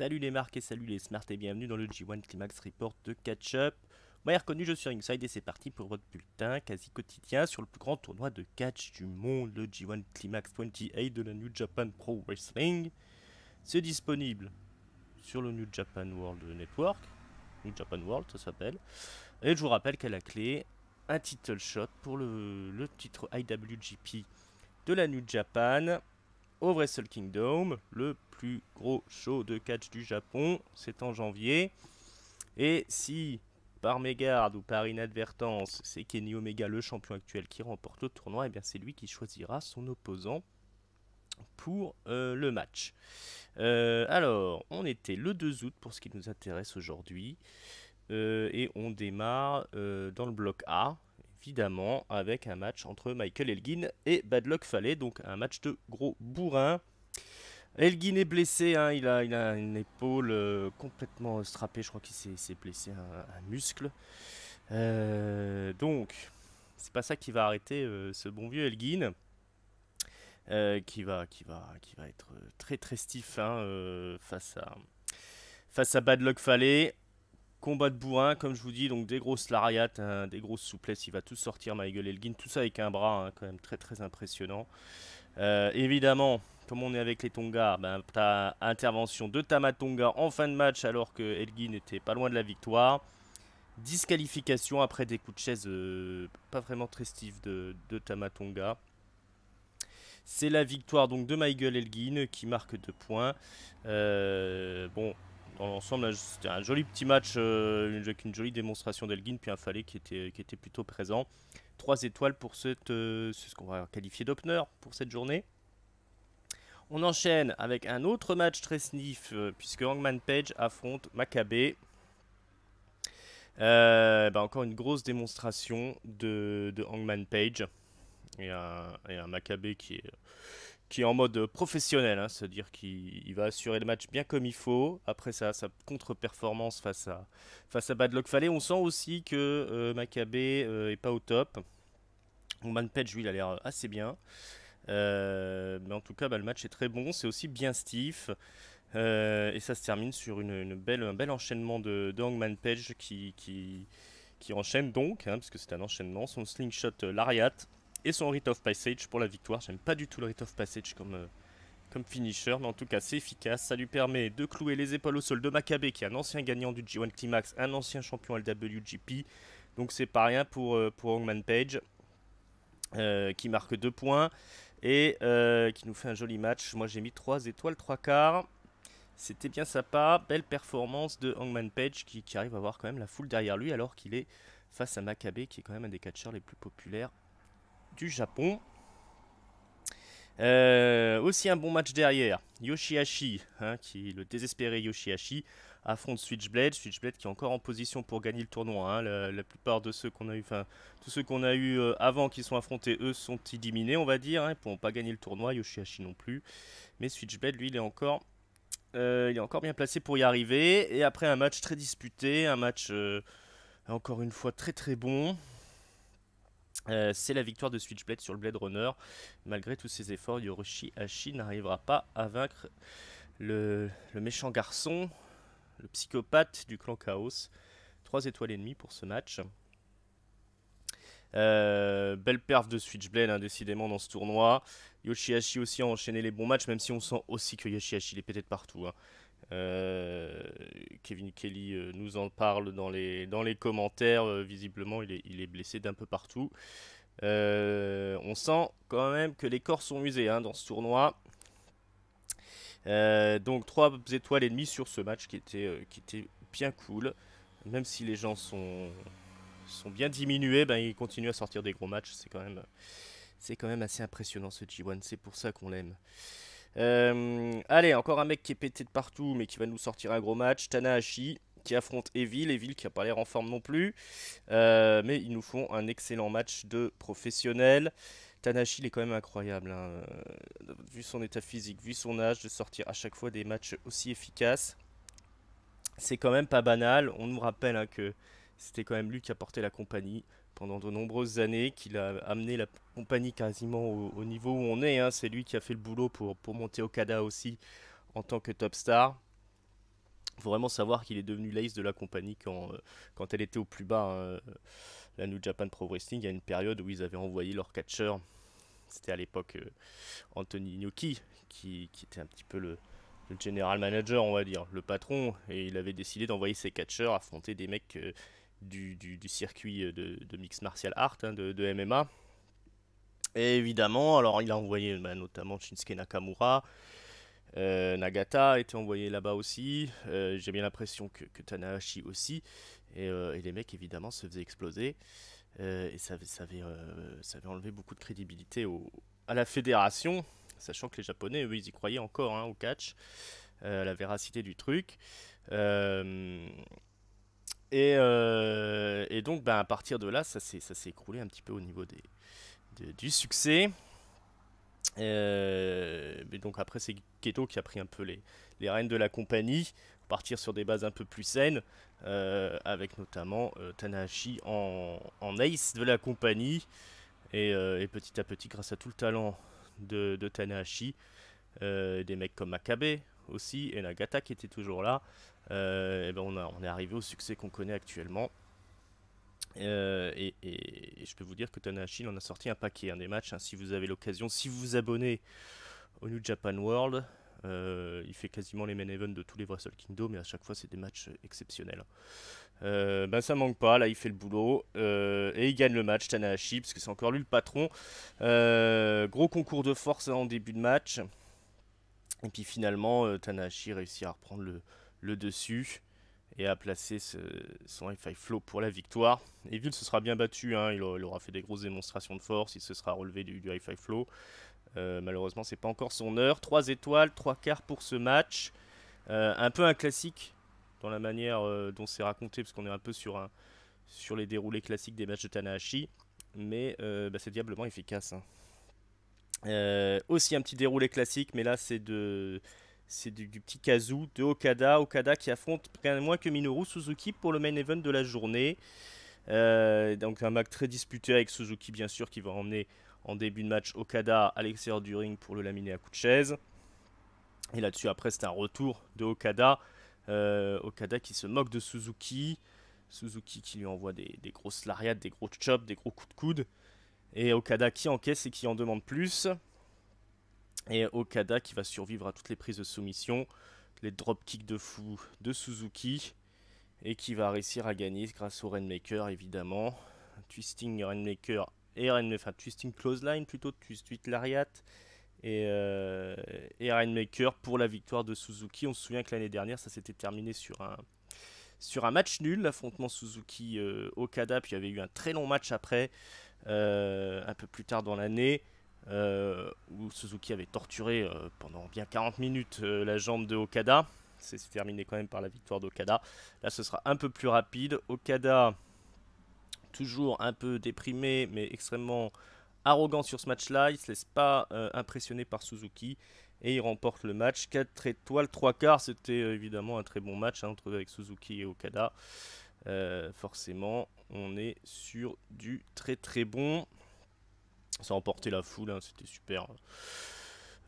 Salut les marques et salut les smarts et bienvenue dans le G1 Climax Report de Catch-Up. Moi, reconnu, je suis Ringside et c'est parti pour votre bulletin quasi quotidien sur le plus grand tournoi de catch du monde, le G1 Climax 28 de la New Japan Pro Wrestling. C'est disponible sur le New Japan World Network, New Japan World ça s'appelle. Et je vous rappelle qu'à la clé, un title shot pour le titre IWGP de la New Japan au Wrestle Kingdom, le plus gros show de catch du Japon, c'est en janvier. Et si par mégarde ou par inadvertance, c'est Kenny Omega, le champion actuel, qui remporte le tournoi, et bien c'est lui qui choisira son opposant pour le match. Alors, on était le 2 août pour ce qui nous intéresse aujourd'hui. Et on démarre dans le bloc A, évidemment, avec un match entre Michael Elgin et Bad Luck Fale, donc un match de gros bourrin. Elgin est blessé, hein, il a une épaule complètement strappée, je crois qu'il s'est blessé un muscle. Donc, c'est pas ça qui va arrêter ce bon vieux Elgin, qui va être très très stiff hein, face à Bad Luck Fale. Combat de bourrin, comme je vous dis, donc des grosses lariats, hein, des grosses souplesses, il va tout sortir Michael Elgin, tout ça avec un bras hein, quand même très très impressionnant. Évidemment, comme on est avec les Tonga, ben, t'as intervention de Tamatonga en fin de match alors que Elgin était pas loin de la victoire. Disqualification après des coups de chaise pas vraiment très stiff de Tamatonga. C'est la victoire donc de Michael Elgin qui marque 2 points. Bon, dans l'ensemble, c'était un joli petit match avec une jolie démonstration d'Elgin, puis un Fale qui était plutôt présent. 3 étoiles pour ce qu'on va qualifier d'opener pour cette journée. On enchaîne avec un autre match très sniff, puisque Hangman Page affronte Makabe. Encore une grosse démonstration de Hangman Page. Et un Makabe qui est en mode professionnel, hein, c'est-à-dire qu'il va assurer le match bien comme il faut. Après sa contre-performance face à Bad Luck Fale, on sent aussi que Makabe est pas au top. Hangman Page, lui, il a l'air assez bien. Mais en tout cas, le match est très bon, c'est aussi bien stiff. Et ça se termine sur un bel enchaînement de Hangman Page qui enchaîne donc, hein, parce que c'est un enchaînement, son slingshot lariat et son Rite of Passage pour la victoire. J'aime pas du tout le Rite of Passage comme finisher, mais en tout cas c'est efficace. Ça lui permet de clouer les épaules au sol de Makabe, qui est un ancien gagnant du G1 Climax, un ancien champion LWGP. Donc c'est pas rien pour Hangman Page, qui marque 2 points et qui nous fait un joli match. Moi j'ai mis 3 étoiles, 3 quarts. C'était bien sympa, belle performance de Hangman Page qui arrive à avoir quand même la foule derrière lui alors qu'il est face à Makabe qui est quand même un des catcheurs les plus populaires du Japon. Aussi un bon match derrière, Yoshihashi, hein, le désespéré Yoshihashi, affronte Switchblade. Switchblade qui est encore en position pour gagner le tournoi. Hein. La plupart de ceux qu'on a eu, tous ceux qu'on a eu avant qui sont affrontés, eux sont éliminés, on va dire. Hein, ils ne pourront pas gagner le tournoi, Yoshihashi non plus. Mais Switchblade, lui, il est encore bien placé pour y arriver. Et après un match très disputé, un match encore une fois très très bon. C'est la victoire de Switchblade sur le Blade Runner. Malgré tous ses efforts, Yoshihashi n'arrivera pas à vaincre le méchant garçon, le psychopathe du clan Chaos. 3 étoiles et demie pour ce match. Belle perf de Switchblade, hein, décidément, dans ce tournoi. Yoshihashi aussi a enchaîné les bons matchs, même si on sent aussi que Yoshihashi est peut-être partout. Hein. Kevin Kelly nous en parle dans les commentaires. Visiblement, il est blessé d'un peu partout. On sent quand même que les corps sont usés hein, dans ce tournoi. Donc 3 étoiles et demie sur ce match qui était bien cool. Même si les gens sont bien diminués, ils continuent à sortir des gros matchs. C'est quand même assez impressionnant ce G1. C'est pour ça qu'on l'aime. Allez, encore un mec qui est pété de partout, mais qui va nous sortir un gros match. Tanahashi qui affronte Evil. Evil qui n'a pas l'air en forme non plus. Mais ils nous font un excellent match de professionnels. Tanahashi, il est quand même incroyable. Hein. Vu son état physique, vu son âge, de sortir à chaque fois des matchs aussi efficaces. C'est quand même pas banal. On nous rappelle hein, que c'était quand même lui qui a porté la compagnie pendant de nombreuses années, qu'il a amené la compagnie quasiment au niveau où on est. Hein. C'est lui qui a fait le boulot pour monter Okada aussi en tant que top star. Faut vraiment savoir qu'il est devenu l'ace de la compagnie quand elle était au plus bas, hein. La New Japan Pro Wrestling, il y a une période où ils avaient envoyé leur catcheur. C'était à l'époque Anthony Inoki, qui était un petit peu le general manager, on va dire, le patron. Et il avait décidé d'envoyer ses catcheurs affronter des mecs du circuit de Mixed Martial Art, hein, de MMA. Et évidemment, alors il a envoyé notamment Shinsuke Nakamura. Nagata a été envoyé là-bas aussi. J'ai bien l'impression que Tanahashi aussi. Et les mecs, évidemment, se faisaient exploser. Et ça avait enlevé beaucoup de crédibilité à la fédération. Sachant que les Japonais, eux, ils y croyaient encore, hein, au catch, à la véracité du truc. Euh, et donc, ben, à partir de là, ça s'est écroulé un petit peu au niveau du succès. Mais donc après c'est Gedo qui a pris un peu les rênes de la compagnie, partir sur des bases un peu plus saines, avec notamment Tanahashi en ace de la compagnie, et petit à petit grâce à tout le talent de Tanahashi, des mecs comme Makabe aussi, et Nagata qui était toujours là, et ben on est arrivé au succès qu'on connaît actuellement. Et je peux vous dire que Tanahashi en a sorti un paquet, hein, des matchs, hein, si vous avez l'occasion, si vous vous abonnez au New Japan World, il fait quasiment les main events de tous les Wrestle Kingdom, mais à chaque fois c'est des matchs exceptionnels. Ben ça manque pas, là il fait le boulot, et il gagne le match Tanahashi, parce que c'est encore lui le patron. Gros concours de force, hein, en début de match, et puis finalement Tanahashi réussit à reprendre le dessus et à placer son Hi-Fi Flow pour la victoire. Evil se sera bien battu, hein, il aura fait des grosses démonstrations de force, il se sera relevé du Hi-Fi Flow. Malheureusement, c'est pas encore son heure. 3 étoiles, 3 quarts pour ce match. Un peu un classique dans la manière dont c'est raconté, parce qu'on est un peu sur les déroulés classiques des matchs de Tanahashi. Mais bah, c'est diablement efficace, hein. Aussi un petit déroulé classique, mais là c'est du petit Kazu de Okada. Okada qui affronte rien de moins que Minoru Suzuki pour le main event de la journée. Donc un match très disputé avec Suzuki bien sûr qui va emmener en début de match Okada à l'extérieur du ring pour le laminer à coups de chaise. Et là-dessus après c'est un retour de Okada. Okada qui se moque de Suzuki. Suzuki qui lui envoie des grosses lariats, des gros chops, des gros coups de coude. Et Okada qui encaisse et qui en demande plus. Et Okada qui va survivre à toutes les prises de soumission, les dropkicks de fou de Suzuki. Et qui va réussir à gagner grâce au Rainmaker évidemment. Twisting Rainmaker enfin Twisting Clothesline plutôt, Twist Lariat et Rainmaker pour la victoire de Suzuki. On se souvient que l'année dernière ça s'était terminé sur un match nul, l'affrontement Suzuki-Okada, puis il y avait eu un très long match après, un peu plus tard dans l'année, où Suzuki avait torturé pendant bien 40 minutes la jambe de Okada. C'est terminé quand même par la victoire d'Okada. Là, ce sera un peu plus rapide. Okada, toujours un peu déprimé, mais extrêmement arrogant sur ce match-là. Il ne se laisse pas impressionner par Suzuki. Et il remporte le match. 4 étoiles, 3 quarts. C'était évidemment un très bon match, hein, avec Suzuki et Okada. Forcément, on est sur du très très bon. Ça a emporté la foule, hein, c'était super.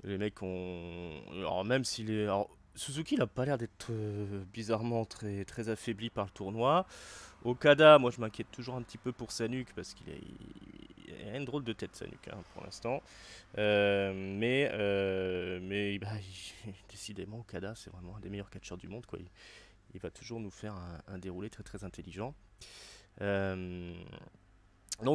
Les mecs ont. Alors, même s'il est. Alors, Suzuki n'a pas l'air d'être bizarrement très, très affaibli par le tournoi. Okada, moi je m'inquiète toujours un petit peu pour sa nuque parce il a une drôle de tête sa nuque, hein, pour l'instant. Mais bah, décidément, Okada c'est vraiment un des meilleurs catcheurs du monde, quoi. Il va toujours nous faire un déroulé très très intelligent. Donc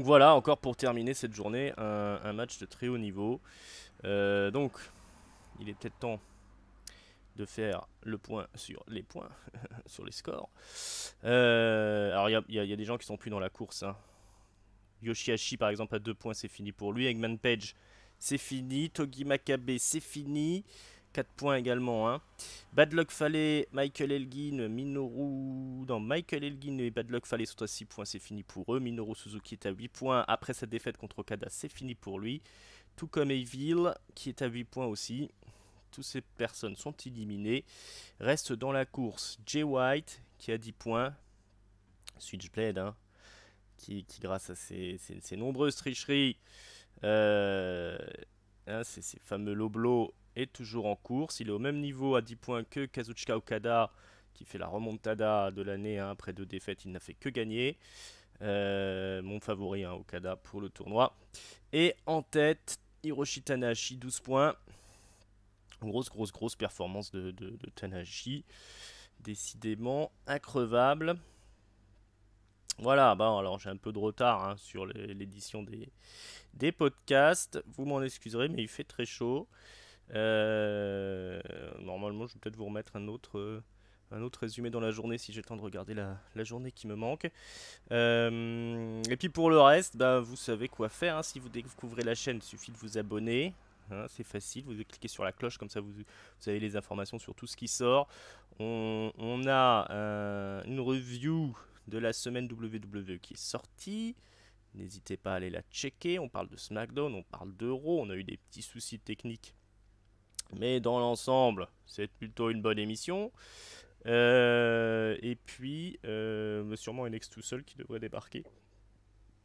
voilà, encore pour terminer cette journée, un match de très haut niveau. Donc, il est peut-être temps de faire le point sur les points, sur les scores. Alors, il y a des gens qui sont plus dans la course, hein. Yoshihashi, par exemple, à 2 points, c'est fini pour lui. Eggman Page, c'est fini. Togi Makabe, c'est fini. 4 points également, hein. Bad Luck Fale, Michael Elgin, Minoru. Non, Michael Elgin et Bad Luck Fale sont à 6 points, c'est fini pour eux. Minoru Suzuki est à 8 points. Après sa défaite contre Okada, c'est fini pour lui. Tout comme Evil, qui est à 8 points aussi. Toutes ces personnes sont éliminées. Reste dans la course Jay White, qui a 10 points. Switchblade, hein, qui grâce à ses nombreuses tricheries, hein, ces fameux low blows, est toujours en course. Il est au même niveau à 10 points que Kazuchika Okada, qui fait la remontada de l'année, hein. Après 2 défaites, il n'a fait que gagner. Mon favori, hein, Okada pour le tournoi. Et en tête, Hiroshi Tanahashi, 12 points. Grosse performance de Tanahashi. Décidément increvable. Voilà, bon, alors j'ai un peu de retard, hein, sur l'édition des podcasts. Vous m'en excuserez, mais il fait très chaud. Normalement, je vais peut-être vous remettre un autre résumé dans la journée si j'ai le temps de regarder la journée qui me manque. Et puis pour le reste, bah, vous savez quoi faire, hein. Si vous découvrez la chaîne, il suffit de vous abonner, hein, c'est facile, vous cliquez sur la cloche, comme ça vous avez les informations sur tout ce qui sort. On a une review de la semaine WWE qui est sortie. N'hésitez pas à aller la checker. On parle de SmackDown, on parle d'Euro, on a eu des petits soucis techniques, mais dans l'ensemble, c'est plutôt une bonne émission. Et puis, sûrement un ex tout seul qui devrait débarquer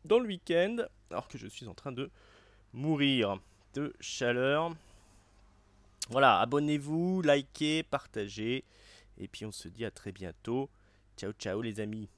dans le week-end, alors que je suis en train de mourir de chaleur. Voilà, abonnez-vous, likez, partagez. Et puis on se dit à très bientôt. Ciao ciao les amis.